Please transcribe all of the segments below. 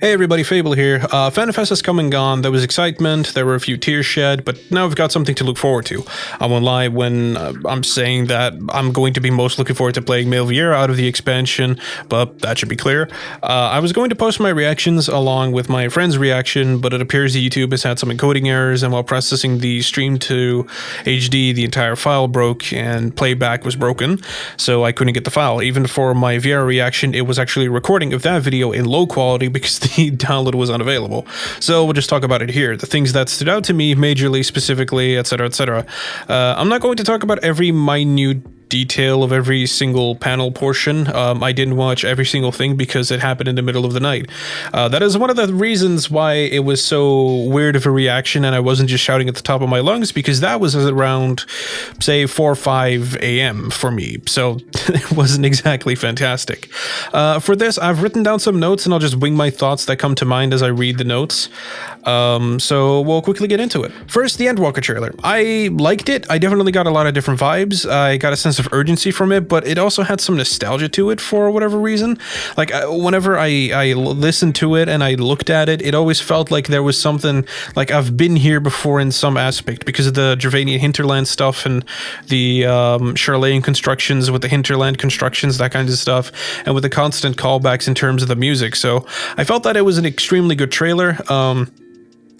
Hey everybody, Fable here. FanFest has come and gone. There was excitement, there were a few tears shed, but now we've got something to look forward to. I won't lie when I'm saying that I'm going to be most looking forward to playing Viera out of the expansion, but that should be clear. I was going to post my reactions along with my friend's reaction, but it appears that YouTube has had some encoding errors, and while processing the stream to HD, the entire file broke and playback was broken, so I couldn't get the file. Even for my Viera reaction, it was actually a recording of that video in low quality because the download was unavailable. So we'll just talk about it here. The things that stood out to me majorly, specifically, etc., etc. I'm not going to talk about every minute detail of every single panel portion. I didn't watch every single thing because it happened in the middle of the night. That is one of the reasons why it was so weird of a reaction and I wasn't just shouting at the top of my lungs, because that was around, say, 4 or 5 a.m. for me, so it wasn't exactly fantastic. For this, I've written down some notes and I'll just wing my thoughts that come to mind as I read the notes. So we'll quickly get into it. First, the Endwalker trailer. I liked it. I definitely got a lot of different vibes. I got a sense of urgency from it, but it also had some nostalgia to it for whatever reason. Like whenever I listened to it and I looked at it, it always felt like there was something like I've been here before in some aspect because of the Dravanian hinterland stuff and the Charlayan constructions with the hinterland constructions, that kind of stuff, and with the constant callbacks in terms of the music. So I felt that it was an extremely good trailer.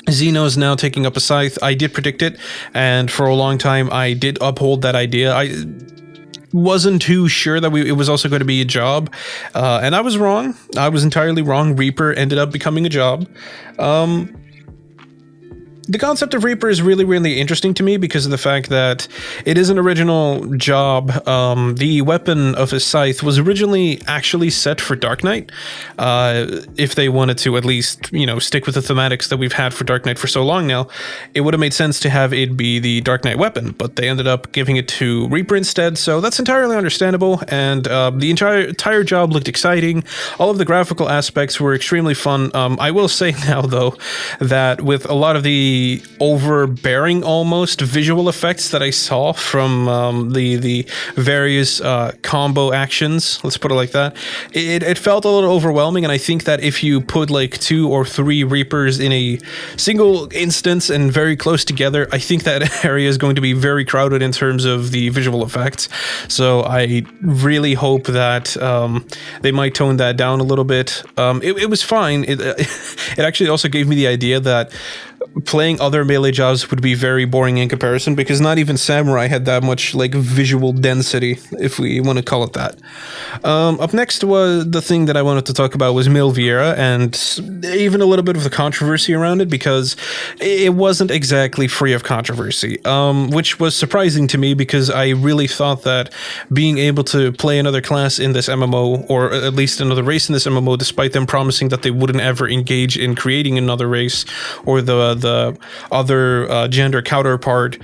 Xeno's now taking up a scythe. I did predict it, and for a long time I did uphold that idea. I wasn't too sure that it was also going to be a job, and I was wrong. I was entirely wrong. Reaper ended up becoming a job. The concept of Reaper is really, really interesting to me because of the fact that it is an original job. The weapon of his scythe was originally actually set for Dark Knight, if they wanted to at least, you know, stick with the thematics that we've had for Dark Knight for so long now. It would have made sense to have it be the Dark Knight weapon, but they ended up giving it to Reaper instead, so that's entirely understandable, and the entire job looked exciting. All of the graphical aspects were extremely fun. I will say now, though, that with a lot of the overbearing almost visual effects that I saw from the various combo actions, let's put it like that, it felt a little overwhelming, and I think that if you put like 2 or 3 Reapers in a single instance and very close together, I think that area is going to be very crowded in terms of the visual effects. So I really hope that they might tone that down a little bit. It was fine. It actually also gave me the idea that playing other melee jobs would be very boring in comparison, because not even Samurai had that much like visual density, if we want to call it that. Up next was the thing that I wanted to talk about was Viera, and even a little bit of the controversy around it, because it wasn't exactly free of controversy, which was surprising to me because I really thought that being able to play another class in this MMO, or at least another race in this MMO, despite them promising that they wouldn't ever engage in creating another race or the other gender counterpart.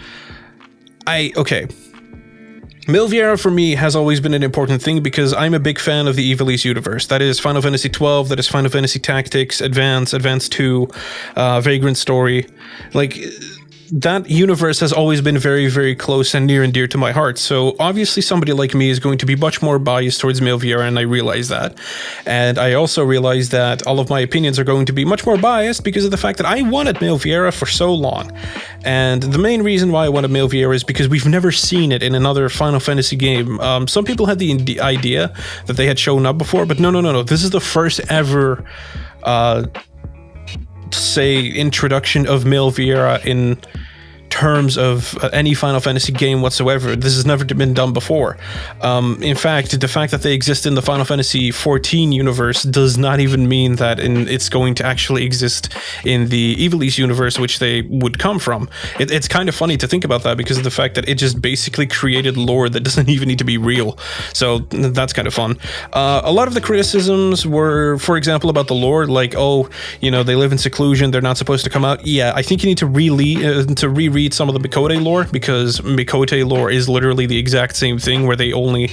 Viera for me has always been an important thing because I'm a big fan of the Ivalice universe. That is Final Fantasy XII, that is Final Fantasy Tactics, Advance 2, Vagrant Story. Like, that universe has always been very, very close and near and dear to my heart. So obviously somebody like me is going to be much more biased towards Viera, and I realize that. And I also realize that all of my opinions are going to be much more biased because of the fact that I wanted Viera for so long. And the main reason why I wanted Viera is because we've never seen it in another Final Fantasy game. Some people had the idea that they had shown up before, but no. This is the first ever say introduction of Viera in terms of any Final Fantasy game whatsoever. This has never been done before. In fact, the fact that they exist in the Final Fantasy XIV universe does not even mean that it's going to actually exist in the Ivalice universe, which they would come from. It's kind of funny to think about that because of the fact that it just basically created lore that doesn't even need to be real. So that's kind of fun. A lot of the criticisms were, for example, about the lore, like, oh, you know, they live in seclusion, they're not supposed to come out. Yeah, I think you need to reread some of the Miqo'te lore, because Miqo'te lore is literally the exact same thing, where they only...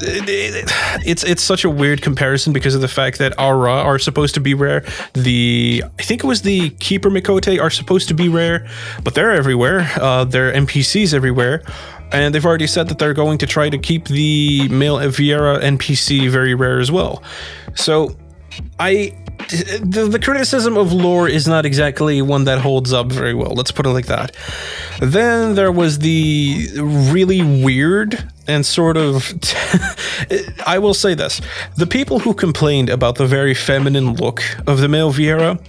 It's such a weird comparison because of the fact that Aura are supposed to be rare. I think it was the Keeper Miqo'te are supposed to be rare, but they're everywhere. They're NPCs everywhere. And they've already said that they're going to try to keep the male Viera NPC very rare as well. So I the criticism of lore is not exactly one that holds up very well. Let's put it like that. Then there was the really weird and sort of... I will say this. The people who complained about the very feminine look of the male Viera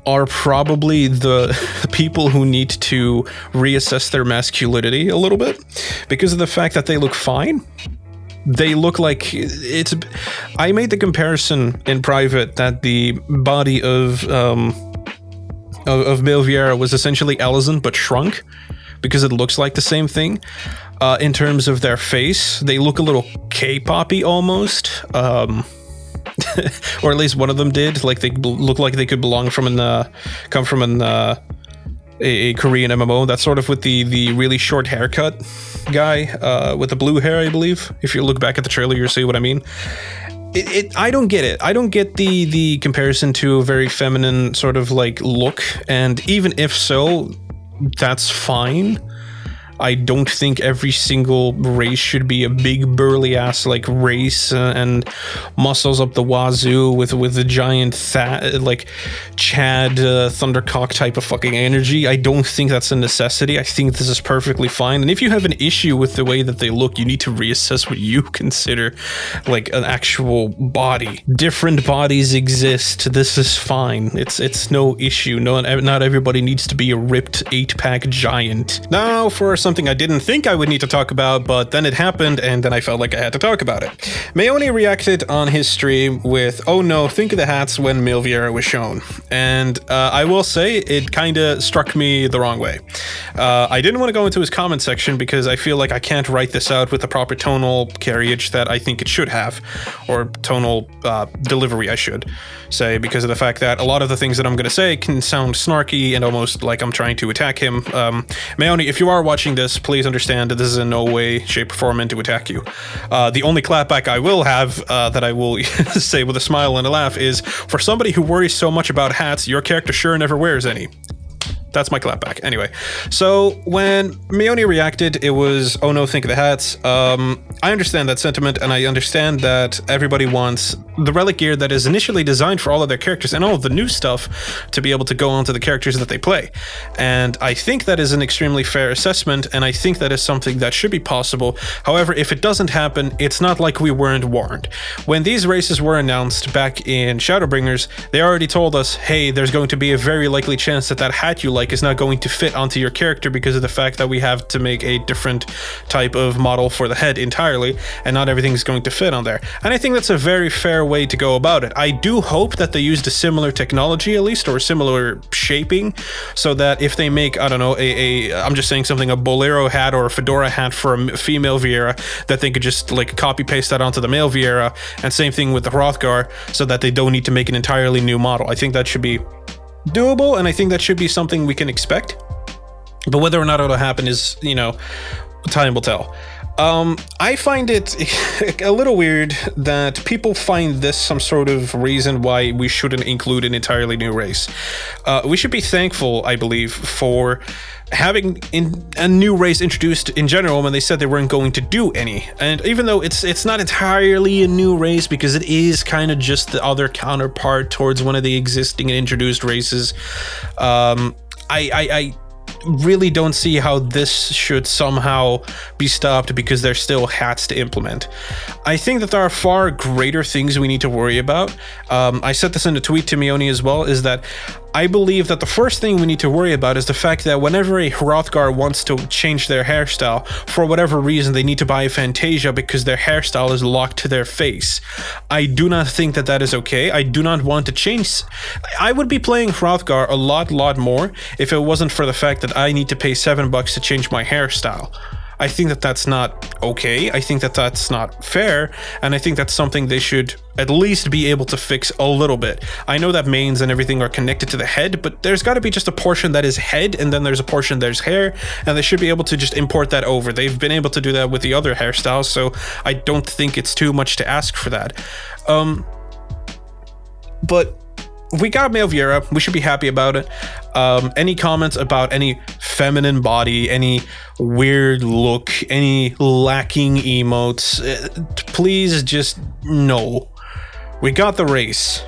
are probably the people who need to reassess their masculinity a little bit because of the fact that they look fine. They look like it's... I made the comparison in private that the body of male Viera was essentially Alizon but shrunk because it looks like the same thing. In terms of their face, they look a little K-poppy almost. Or at least one of them did. Like they look like they could come from a Korean MMO. That's sort of with the really short haircut guy with the blue hair, I believe. If you look back at the trailer, you'll see what I mean. I don't get it. I don't get the comparison to a very feminine sort of like look. And even if so, that's fine. I don't think every single race should be a big burly ass like race and muscles up the wazoo with the giant like Chad Thundercock type of fucking energy. I don't think that's a necessity. I think this is perfectly fine. And if you have an issue with the way that they look, you need to reassess what you consider like an actual body. Different bodies exist. This is fine. It's no issue. Not everybody needs to be a ripped 8-pack giant. Now for something I didn't think I would need to talk about, but then it happened and then I felt like I had to talk about it. Meoni reacted on his stream with, oh no, think of the hats when male Viera was shown. And I will say it kind of struck me the wrong way. I didn't want to go into his comment section because I feel like I can't write this out with the proper tonal carriage that I think it should have, or tonal delivery I should say, because of the fact that a lot of the things that I'm going to say can sound snarky and almost like I'm trying to attack him. Meoni, if you are watching this, please understand that this is in no way, shape, or form meant to attack you. The only clapback I will have that I will say with a smile and a laugh is, for somebody who worries so much about hats, your character sure never wears any. That's my clapback. Anyway, so when Meoni reacted, it was, oh no, think of the hats. I understand that sentiment, and I understand that everybody wants the relic gear that is initially designed for all of their characters and all of the new stuff to be able to go onto the characters that they play. And I think that is an extremely fair assessment, and I think that is something that should be possible. However, if it doesn't happen, it's not like we weren't warned. When these races were announced back in Shadowbringers, they already told us, hey, there's going to be a very likely chance that that hat you like is not going to fit onto your character because of the fact that we have to make a different type of model for the head entirely, and not everything's going to fit on there. And I think that's a very fair way to go about it. I do hope that they used a similar technology at least, or similar shaping, so that if they make, I don't know, I'm just saying something, a bolero hat or a fedora hat for a female Viera, that they could just like copy paste that onto the male Viera, and same thing with the Hrothgar, so that they don't need to make an entirely new model. I think that should be doable, and I think that should be something we can expect. But whether or not it'll happen is, you know, time will tell. I find it a little weird that people find this some sort of reason why we shouldn't include an entirely new race. We should be thankful, I believe, for having a new race introduced in general when they said they weren't going to do any. And even though it's not entirely a new race, because it is kind of just the other counterpart towards one of the existing and introduced races, I really don't see how this should somehow be stopped because there's still hats to implement. I think that there are far greater things we need to worry about. I said this in a tweet to Meoni as well, is that I believe that the first thing we need to worry about is the fact that whenever a Hrothgar wants to change their hairstyle, for whatever reason, they need to buy a Fantasia because their hairstyle is locked to their face. I do not think that that is okay. I do not want to change. I would be playing Hrothgar a lot more if it wasn't for the fact that I need to pay $7 to change my hairstyle. I think that that's not okay. I think that that's not fair, and I think that's something they should at least be able to fix a little bit. I know that manes and everything are connected to the head, but there's got to be just a portion that is head, and then there's a portion there's hair, and they should be able to just import that over. They've been able to do that with the other hairstyles, so I don't think it's too much to ask for that. But we got male Viera. We should be happy about it. Any comments about any feminine body, any weird look, any lacking emotes, please just no. We got the race.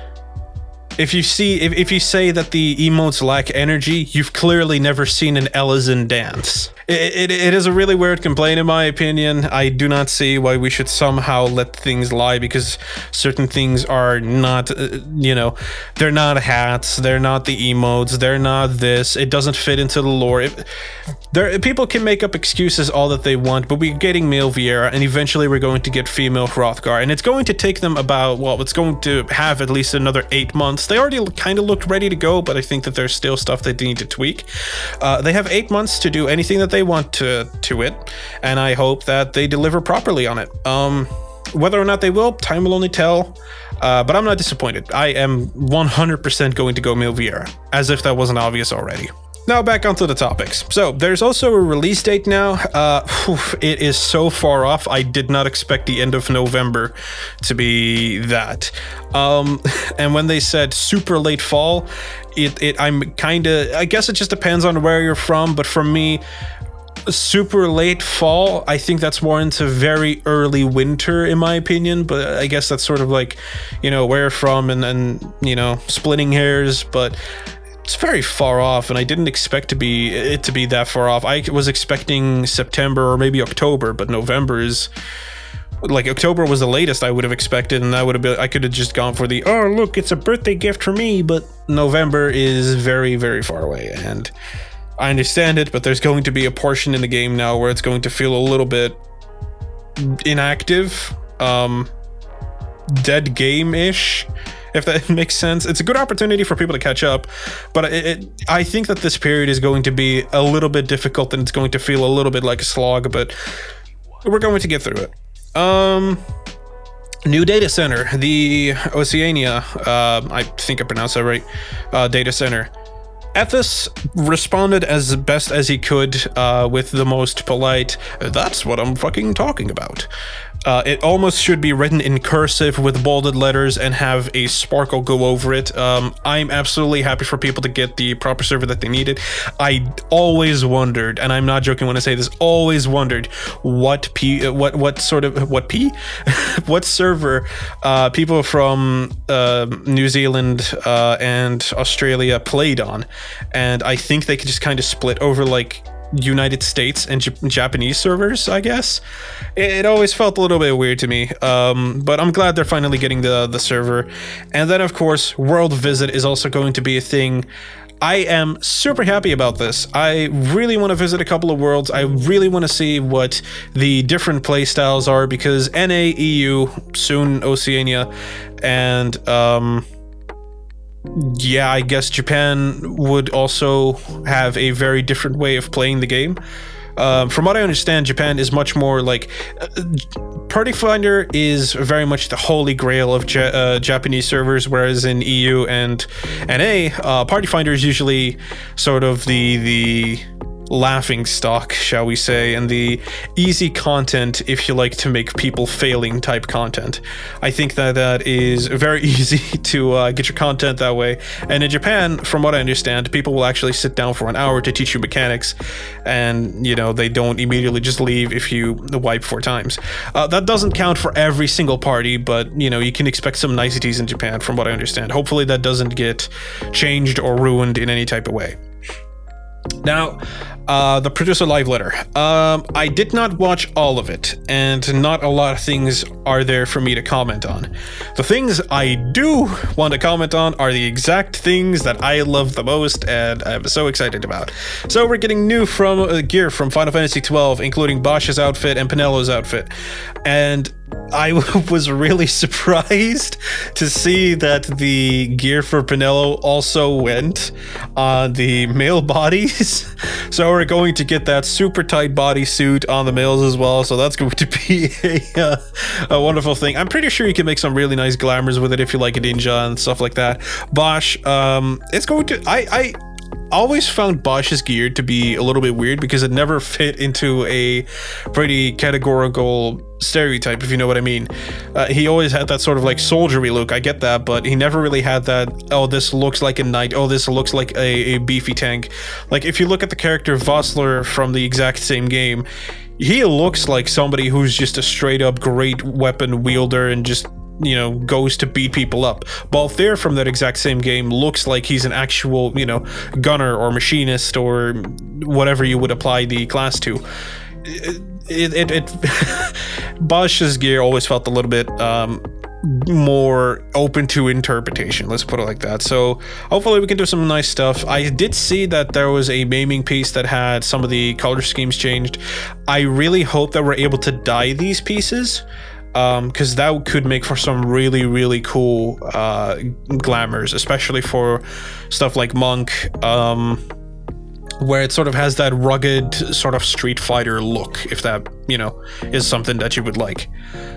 if you say that the emotes lack energy, you've clearly never seen an Elysian dance. It is a really weird complaint in my opinion. I do not see why we should somehow let things lie, because certain things are not, they're not hats, they're not the emotes, they're not this, it doesn't fit into the lore. People can make up excuses all that they want, but we're getting male Viera, and eventually we're going to get female Hrothgar, and it's going to take them it's going to have at least another 8 months. They already kind of looked ready to go, but I think that there's still stuff that they need to tweak. They have 8 months to do anything that they want to it, and I hope that they deliver properly on it. Whether or not they will, time will only tell, but I'm not disappointed. I am 100% going to go male Viera, as if that wasn't obvious already. Now back onto the topics. So there's also a release date now. It is so far off. I did not expect the end of November to be that. And when they said super late fall, I guess it just depends on where you're from, but for me, super late fall, I think that's more into very early winter in my opinion, but I guess that's sort of like, where you're from and splitting hairs, but it's very far off, and I didn't expect it to be that far off. I was expecting September or maybe October, but November is like, October was the latest I would have expected, and I could have just gone for the, oh look, it's a birthday gift for me, but November is very, very far away, and I understand it, but there's going to be a portion in the game now where it's going to feel a little bit inactive, dead game-ish, if that makes sense. It's a good opportunity for people to catch up, but I think that this period is going to be a little bit difficult, and it's going to feel a little bit like a slog, but we're going to get through it. New data center, the Oceania, I think I pronounced that right, data center. Ethos responded as best as he could with the most polite, "That's what I'm fucking talking about." It almost should be written in cursive with bolded letters and have a sparkle go over it. I'm absolutely happy for people to get the proper server that they needed. I always wondered, and I'm not joking when I say this, always wondered what server people from New Zealand and Australia played on, and I think they could just kind of split over like United States and Japanese servers, I guess. It always felt a little bit weird to me, but I'm glad they're finally getting the server. And then of course world visit is also going to be a thing. I am super happy about this. I really want to visit a couple of worlds. I really want to see what the different playstyles are, because NA, EU, soon Oceania, and yeah, I guess Japan would also have a very different way of playing the game. From what I understand, Japan is much more like... Party Finder is very much the holy grail of Japanese servers, whereas in EU and NA, Party Finder is usually sort of the laughing stock, shall we say, and the easy content if you like to make people failing type content. I think that is very easy to get your content that way. And in Japan, from what I understand, people will actually sit down for an hour to teach you mechanics, and they don't immediately just leave if you wipe 4 times. That doesn't count for every single party, but you can expect some niceties in Japan, from what I understand. Hopefully that doesn't get changed or ruined in any type of way. Now, the producer live letter. I did not watch all of it, and not a lot of things are there for me to comment on. The things I do want to comment on are the exact things that I love the most and I'm so excited about. So we're getting new gear from Final Fantasy XII, including Bosch's outfit and Penello's outfit. And I was really surprised to see that the gear for Penello also went on the male bodies. So we're going to get that super tight bodysuit on the males as well. So that's going to be a wonderful thing. I'm pretty sure you can make some really nice glamours with it if you like a ninja and stuff like that. Bosch, it's going to... I always found Bosch's gear to be a little bit weird because it never fit into a pretty categorical stereotype, if you know what I mean. He always had that sort of like soldiery look, I get that, but he never really had that, oh, this looks like a knight, oh, this looks like a beefy tank. Like, if you look at the character Vossler from the exact same game, he looks like somebody who's just a straight up great weapon wielder and just goes to beat people up. Balthier from that exact same game looks like he's an actual, gunner or machinist or whatever you would apply the class to. Baj's gear always felt a little bit more open to interpretation, let's put it like that. So hopefully we can do some nice stuff. I did see that there was a maiming piece that had some of the color schemes changed. I really hope that we're able to dye these pieces, because that could make for some really, really cool glamours, especially for stuff like Monk, where it sort of has that rugged sort of Street Fighter look, if that, is something that you would like.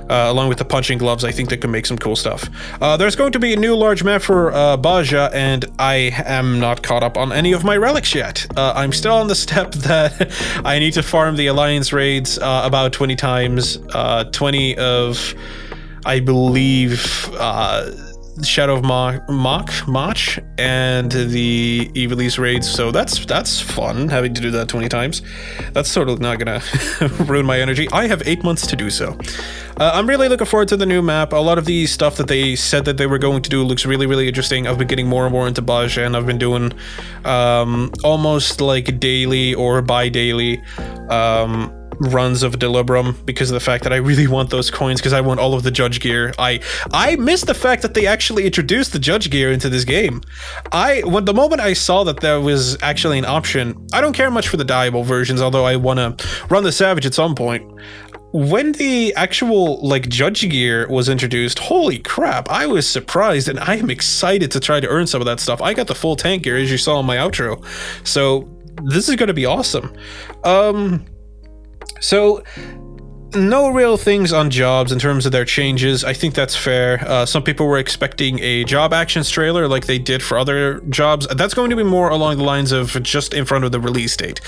Along with the punching gloves, I think they can make some cool stuff. There's going to be a new large map for Baja, and I am not caught up on any of my relics yet. I'm still on the step that I need to farm the Alliance raids about 20 times. 20 of, I believe, Shadow of Mach and the Evilise raids, so that's fun, having to do that 20 times. That's totally not gonna ruin my energy. I have 8 months to do so. I'm really looking forward to the new map. A lot of the stuff that they said that they were going to do looks really, really interesting. I've been getting more and more into Baja, and I've been doing almost like daily or bi-daily runs of Delibram because of the fact that I really want those coins, because I want all of the judge gear. I miss the fact that they actually introduced the judge gear into this game. When the moment I saw that there was actually an option, I don't care much for the dyeable versions, although I want to run the Savage at some point. When the actual judge gear was introduced, holy crap, I was surprised, and I am excited to try to earn some of that stuff. I got the full tank gear, as you saw in my outro, so this is going to be awesome. So, no real things on jobs in terms of their changes. I think that's fair. Some people were expecting a job actions trailer like they did for other jobs. That's going to be more along the lines of just in front of the release date.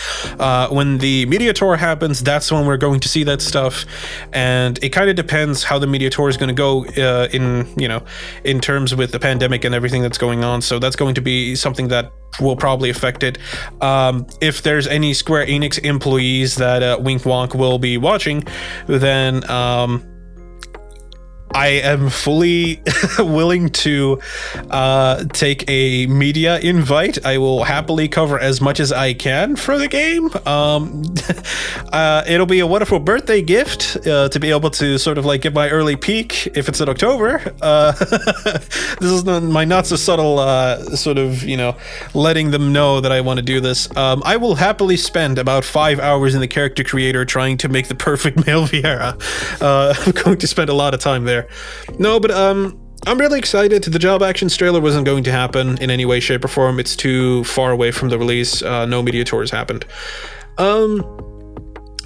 When the Media Tour happens, that's when we're going to see that stuff. And it kind of depends how the Media Tour is going to go in terms with the pandemic and everything that's going on. So that's going to be something that will probably affect it. If there's any Square Enix employees that Wink Wonk will be watching, then I am fully willing to take a media invite. I will happily cover as much as I can for the game. It'll be a wonderful birthday gift to be able to sort of get my early peek if it's in October. This is my not so subtle sort of, letting them know that I want to do this. I will happily spend about 5 hours in the character creator trying to make the perfect male Viera. I'm going to spend a lot of time there. No, but I'm really excited. The job actions trailer wasn't going to happen in any way, shape, or form. It's too far away from the release. No media tours happened.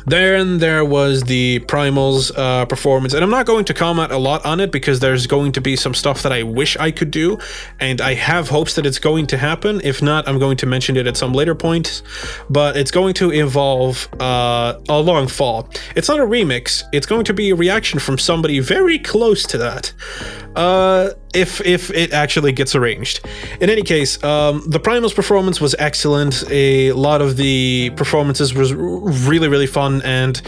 Then there was the Primals performance, and I'm not going to comment a lot on it because there's going to be some stuff that I wish I could do, and I have hopes that it's going to happen. If not, I'm going to mention it at some later point, but it's going to involve a long fall. It's not a remix, it's going to be a reaction from somebody very close to that. If it actually gets arranged. In any case, the Primals performance was excellent. A lot of the performances was really, really fun, and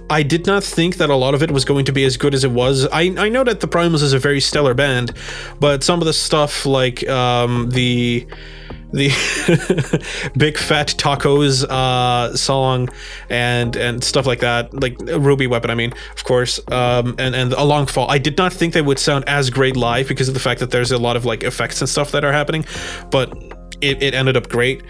I did not think that a lot of it was going to be as good as it was. I know that the Primals is a very stellar band, but some of the stuff like the Big Fat Tacos song and stuff like that, like Ruby Weapon, I mean, of course, and A Long Fall. I did not think they would sound as great live because of the fact that there's a lot of effects and stuff that are happening, but it ended up great.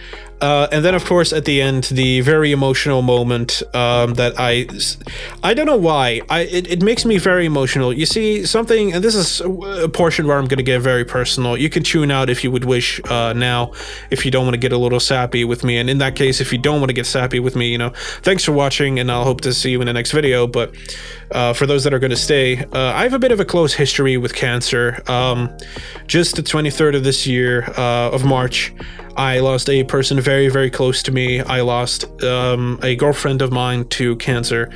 And then, of course, at the end, the very emotional moment that I don't know why, it makes me very emotional. You see, something, and this is a portion where I'm going to get very personal. You can tune out if you would wish now, if you don't want to get a little sappy with me. And in that case, if you don't want to get sappy with me, thanks for watching, and I'll hope to see you in the next video. But for those that are going to stay, I have a bit of a close history with cancer. Just the 23rd of this year, of March, I lost a person very, very close to me. I lost a girlfriend of mine to cancer.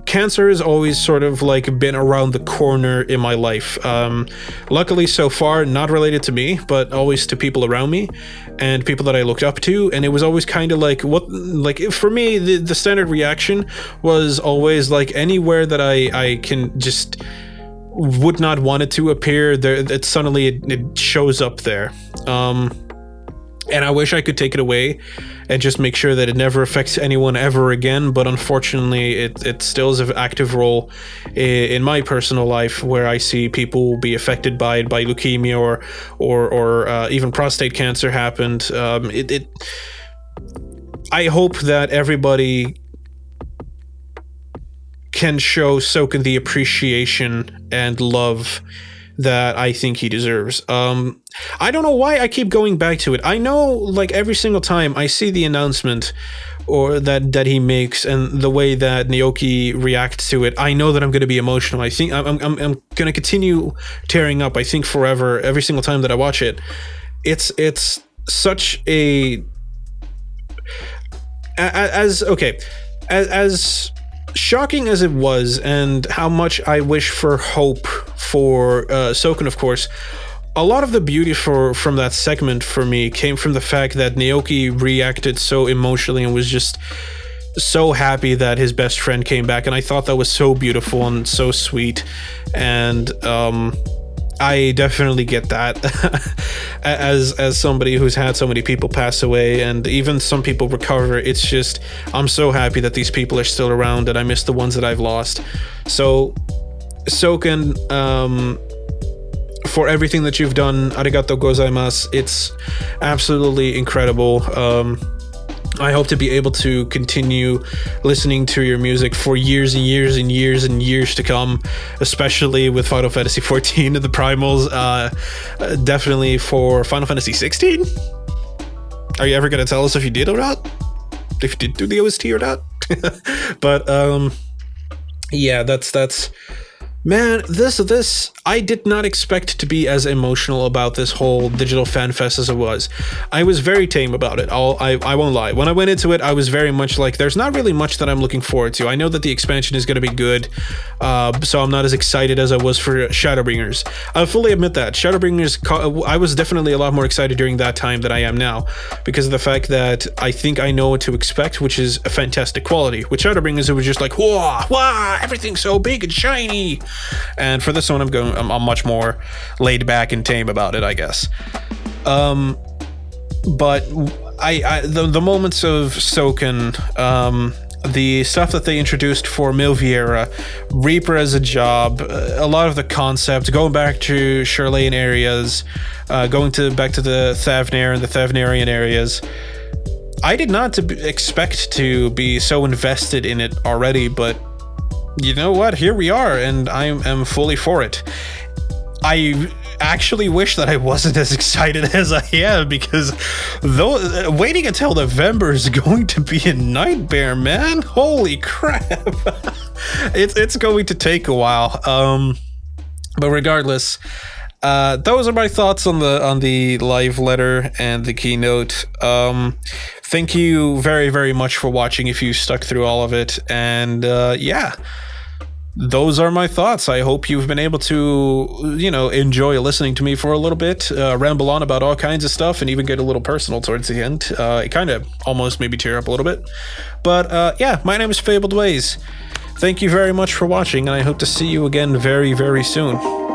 Cancer has always sort of been around the corner in my life. Luckily, so far, not related to me, but always to people around me and people that I looked up to. And it was always kind of for me, the standard reaction was always anywhere that I can just would not want it to appear, there it suddenly it shows up there. And I wish I could take it away and just make sure that it never affects anyone ever again, but unfortunately it still is an active role in my personal life, where I see people be affected by it, by leukemia or even prostate cancer happened. I hope that everybody can show Soken the appreciation and love that I think he deserves. I don't know why I keep going back to it. I know, like, every single time I see the announcement or that he makes and the way that Naoki reacts to it, I know that I'm going to be emotional. I think I'm going to continue tearing up. I think forever, every single time that I watch it. It's such a as shocking as it was, and how much I wish for hope for Soken, of course. A lot of the beauty from that segment for me came from the fact that Naoki reacted so emotionally and was just so happy that his best friend came back, and I thought that was so beautiful and so sweet. And I definitely get that as somebody who's had so many people pass away and even some people recover. It's just, I'm so happy that these people are still around, and I miss the ones that I've lost. So Soken, for everything that you've done, arigatou gozaimasu. It's absolutely incredible. I hope to be able to continue listening to your music for years and years and years and years to come, especially with Final Fantasy XIV and the Primals. Definitely for Final Fantasy XVI. Are you ever going to tell us if you did or not? If you did do the OST or not? But yeah, that's man, this I did not expect to be as emotional about this whole digital fan fest as it was. I was very tame about it. I won't lie. When I went into it, I was very much like, there's not really much that I'm looking forward to. I know that the expansion is going to be good, so I'm not as excited as I was for Shadowbringers. I'll fully admit that. Shadowbringers, I was definitely a lot more excited during that time than I am now, because of the fact that I think I know what to expect, which is a fantastic quality. With Shadowbringers, it was just like, wow, everything's so big and shiny. And for this one, I'm much more laid back and tame about it, I guess. But the moments of Soken, the stuff that they introduced for Viera, Reaper as a job, a lot of the concepts, going back to Shirlane areas, going back to the Thavnair and the Thavnarian areas. I did not expect to be so invested in it already, but you know what? Here we are, and I am fully for it. I actually wish that I wasn't as excited as I am, because waiting until November is going to be a nightmare, man. Holy crap. It's going to take a while. But regardless, those are my thoughts on the live letter and the keynote. Thank you very, very much for watching if you stuck through all of it. And yeah, those are my thoughts. I hope you've been able to, enjoy listening to me for a little bit, ramble on about all kinds of stuff, and even get a little personal towards the end. It kind of almost made me tear up a little bit. But yeah, my name is Fabled Ways. Thank you very much for watching, and I hope to see you again very, very soon.